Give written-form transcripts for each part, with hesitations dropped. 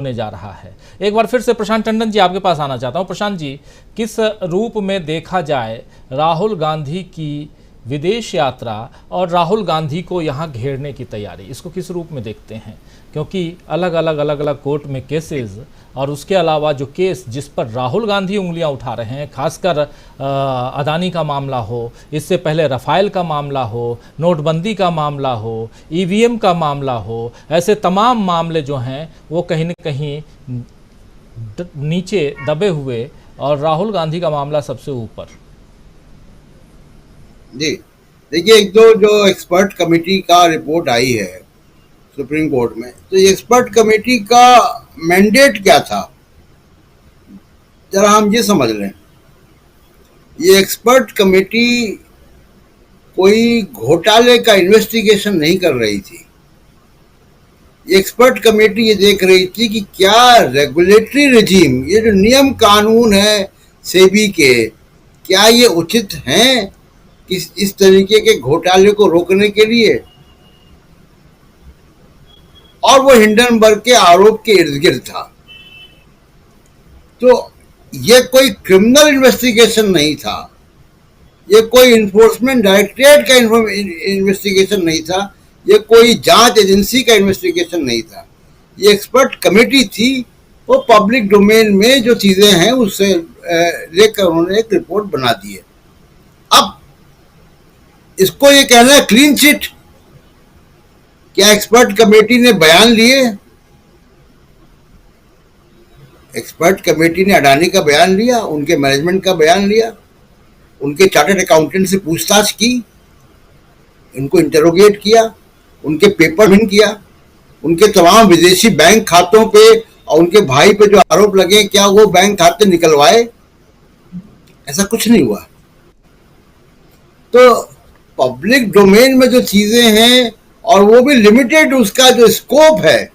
होने जा रहा है। एक बार फिर से प्रशांत टंडन जी आपके पास आना चाहता हूं। प्रशांत जी, किस रूप में देखा जाए राहुल गांधी की विदेश यात्रा और राहुल गांधी को यहां घेरने की तैयारी, इसको किस रूप में देखते हैं? क्योंकि अलग अलग कोर्ट में केसेस और उसके अलावा जो केस जिस पर राहुल गांधी उंगलियां उठा रहे हैं, खासकर अदानी का मामला हो, इससे पहले रफाल का मामला हो, नोटबंदी का मामला हो, ईवीएम का मामला हो, ऐसे तमाम मामले जो हैं वो कहीं न कहीं नीचे दबे हुए और राहुल गांधी का मामला सबसे ऊपर। जी देखिए, एक तो जो एक्सपर्ट कमेटी का रिपोर्ट आई है सुप्रीम कोर्ट में, तो ये एक्सपर्ट कमेटी का मैंडेट क्या था, जरा हम ये समझ लें। ये एक्सपर्ट कमेटी कोई घोटाले का इन्वेस्टिगेशन नहीं कर रही थी। ये एक्सपर्ट कमेटी ये देख रही थी कि क्या रेगुलेटरी रिजीम, ये जो नियम कानून है सेबी के, क्या ये उचित हैं इस तरीके के घोटाले को रोकने के लिए। और वो हिंडनबर्ग के आरोप के इर्द गिर्द था। तो ये कोई क्रिमिनल इन्वेस्टिगेशन नहीं था, ये कोई इन्फोर्समेंट डायरेक्टरेट का इन्वेस्टिगेशन नहीं था, ये कोई जांच एजेंसी का इन्वेस्टिगेशन नहीं था। ये एक्सपर्ट कमेटी थी, वो पब्लिक डोमेन में जो चीजें हैं उससे लेकर उन्होंने एक रिपोर्ट बना दी है। अब इसको ये कहना है क्लीन चिट। क्या एक्सपर्ट कमेटी ने बयान लिए? एक्सपर्ट कमेटी ने अडानी का बयान लिया, उनके मैनेजमेंट का बयान लिया, उनके चार्टर्ड अकाउंटेंट से पूछताछ की, उनको इंटरोगेट किया, उनके पेपर ढूंढ किया, उनके तमाम विदेशी बैंक खातों पे और उनके भाई पे जो आरोप लगे, क्या वो बैंक खाते निकलवाए? ऐसा कुछ नहीं हुआ। तो पब्लिक डोमेन में जो चीजें हैं, और वो भी लिमिटेड, उसका जो स्कोप है,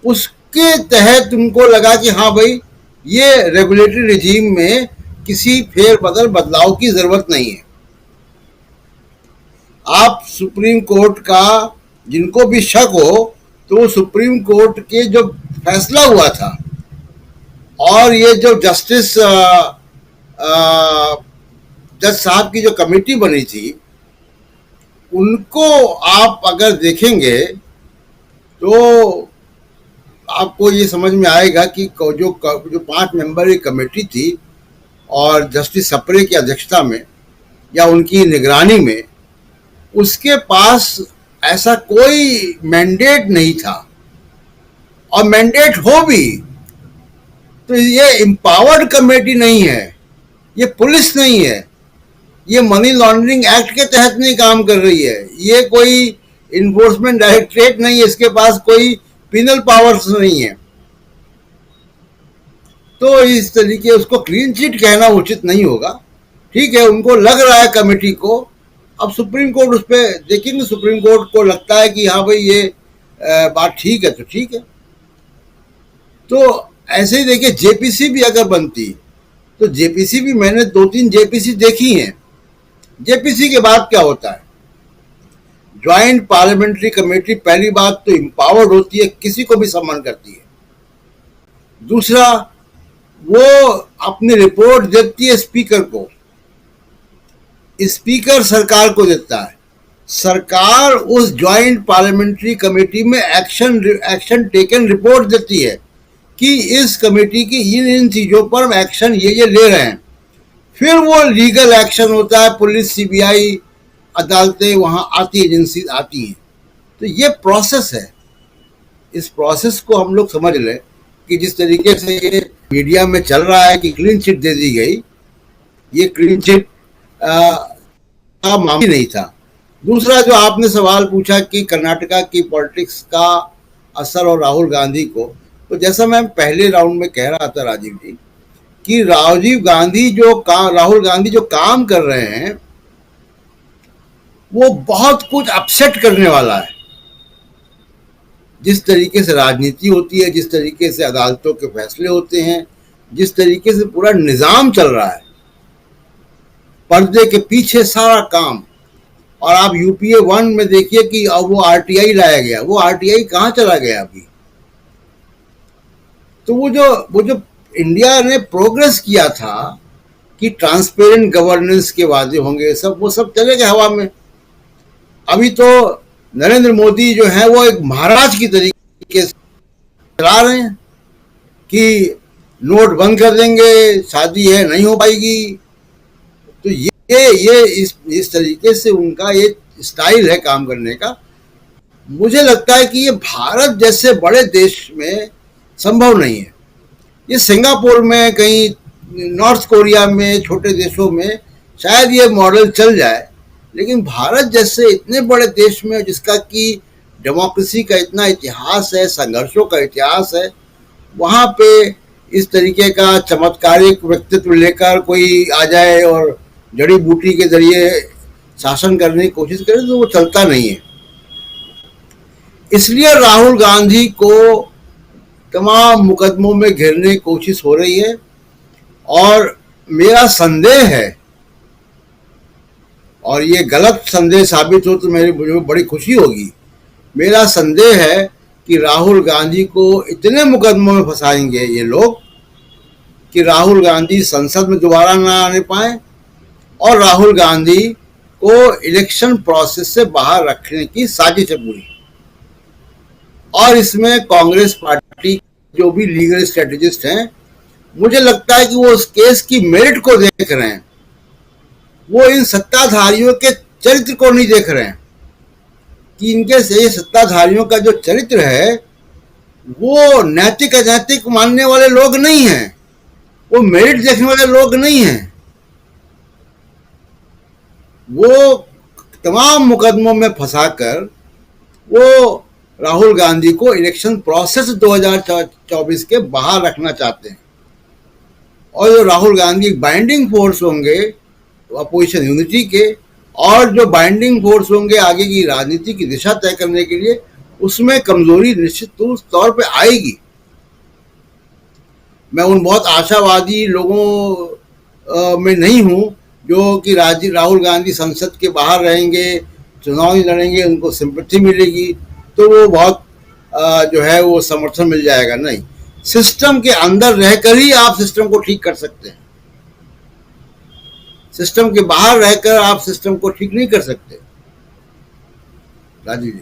उसके तहत उनको लगा कि हाँ भाई, ये रेगुलेटरी रिजीम में किसी बदलाव की जरूरत नहीं है। आप सुप्रीम कोर्ट का, जिनको भी शक हो, तो सुप्रीम कोर्ट के जो फैसला हुआ था और ये जो जज साहब की जो कमेटी बनी थी, उनको आप अगर देखेंगे तो आपको ये समझ में आएगा कि जो 5 मेंबर की कमेटी थी और जस्टिस सप्रे की अध्यक्षता में या उनकी निगरानी में, उसके पास ऐसा कोई मैंडेट नहीं था। और मैंडेट हो भी तो ये एम्पावर्ड कमेटी नहीं है, ये पुलिस नहीं है, ये मनी लॉन्ड्रिंग एक्ट के तहत नहीं काम कर रही है, ये कोई इन्फोर्समेंट डायरेक्टरेट नहीं है, इसके पास कोई पिनल पावर्स नहीं है। तो इस तरीके उसको क्लीन चिट कहना उचित नहीं होगा। ठीक है, उनको लग रहा है कमेटी को, अब सुप्रीम कोर्ट उस पर देखेंगे। सुप्रीम कोर्ट को लगता है कि हाँ भाई ये बात ठीक है तो ठीक है। तो ऐसे ही देखिए, जेपीसी भी अगर बनती तो जेपीसी भी, मैंने 2-3 जेपीसी देखी हैं। जेपीसी के बाद क्या होता है, ज्वाइंट पार्लियामेंट्री कमेटी पहली बात तो एम्पावर्ड होती है, किसी को भी सम्मान करती है। दूसरा, वो अपनी रिपोर्ट देती है स्पीकर को, स्पीकर सरकार को देता है, सरकार उस ज्वाइंट पार्लियामेंट्री कमेटी में एक्शन टेकन रिपोर्ट देती है कि इस कमेटी की इन चीजों पर एक्शन ये ले रहे हैं। फिर वो लीगल एक्शन होता है, पुलिस, सीबीआई, अदालतें वहां आती, एजेंसी आती हैं। तो ये प्रोसेस है। इस प्रोसेस को हम लोग समझ लें कि जिस तरीके से ये मीडिया में चल रहा है कि क्लीन चिट दे दी गई, ये क्लीन चिट का मामला नहीं था। दूसरा, जो आपने सवाल पूछा कि कर्नाटका की पॉलिटिक्स का असर और राहुल गांधी को, तो जैसा मैं पहले राउंड में कह रहा था राजीव जी, कि राहुल गांधी जो काम कर रहे हैं वो बहुत कुछ अपसेट करने वाला है। जिस तरीके से राजनीति होती है, जिस तरीके से अदालतों के फैसले होते हैं, जिस तरीके से पूरा निजाम चल रहा है, पर्दे के पीछे सारा काम। और आप यूपीए 1 में देखिए कि अब वो आरटीआई लाया गया, वो आरटीआई कहाँ चला गया अभी? तो वो जो इंडिया ने प्रोग्रेस किया था कि ट्रांसपेरेंट गवर्नेंस के वादे होंगे, सब वो सब चले गए हवा में। अभी तो नरेंद्र मोदी जो है वो एक महाराज की तरीके से चला रहे हैं कि नोट बंद कर देंगे, शादी है नहीं हो पाएगी। तो ये इस तरीके से उनका ये स्टाइल है काम करने का। मुझे लगता है कि ये भारत जैसे बड़े देश में संभव नहीं है। ये सिंगापुर में, कहीं नॉर्थ कोरिया में, छोटे देशों में शायद ये मॉडल चल जाए, लेकिन भारत जैसे इतने बड़े देश में जिसका कि डेमोक्रेसी का इतना इतिहास है, संघर्षों का इतिहास है, वहाँ पे इस तरीके का चमत्कारिक व्यक्तित्व लेकर कोई आ जाए और जड़ी बूटी के जरिए शासन करने की कोशिश करे तो वो चलता नहीं है। इसलिए राहुल गांधी को तमाम मुकदमों में घेरने की कोशिश हो रही है। और मेरा संदेह है, और ये गलत संदेह साबित हो तो मुझे बड़ी खुशी होगी, मेरा संदेह है कि राहुल गांधी को इतने मुकदमों में फंसाएंगे ये लोग कि राहुल गांधी संसद में दोबारा ना आने पाए और राहुल गांधी को इलेक्शन प्रोसेस से बाहर रखने की साजिश है पूरी। और इसमें कांग्रेस पार्टी जो भी लीगल स्ट्रेटेजिस्ट हैं, मुझे लगता है कि वो उस केस की मेरिट को देख रहे हैं, वो इन सत्ताधारियों के चरित्र को नहीं देख रहे हैं कि इनके से सत्ताधारियों का जो चरित्र है वो नैतिक अनैतिक मानने वाले लोग नहीं हैं, वो मेरिट देखने वाले लोग नहीं हैं। वो तमाम मुकदमों में फंसाकर वो राहुल गांधी को इलेक्शन प्रोसेस 2024 के बाहर रखना चाहते हैं। और जो राहुल गांधी बाइंडिंग फोर्स होंगे अपोजिशन यूनिटी के, और जो बाइंडिंग फोर्स होंगे आगे की राजनीति की दिशा तय करने के लिए, उसमें कमजोरी निश्चित तौर पे आएगी। मैं उन बहुत आशावादी लोगों में नहीं हूं जो कि राहुल गांधी संसद के बाहर रहेंगे, चुनाव नहीं लड़ेंगे, उनको सिंपैथी मिलेगी तो वो बहुत जो है वो समर्थन मिल जाएगा। नहीं, सिस्टम के अंदर रहकर ही आप सिस्टम को ठीक कर सकते हैं, सिस्टम के बाहर रहकर आप सिस्टम को ठीक नहीं कर सकते। राजीव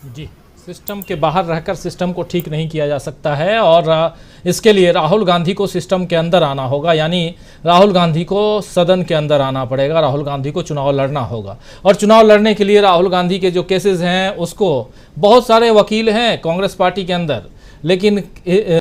जी, सिस्टम के बाहर रहकर सिस्टम को ठीक नहीं किया जा सकता है और इसके लिए राहुल गांधी को सिस्टम के अंदर आना होगा, यानी राहुल गांधी को सदन के अंदर आना पड़ेगा, राहुल गांधी को चुनाव लड़ना होगा। और चुनाव लड़ने के लिए राहुल गांधी के जो केसेस हैं उसको बहुत सारे वकील हैं कांग्रेस पार्टी के अंदर, लेकिन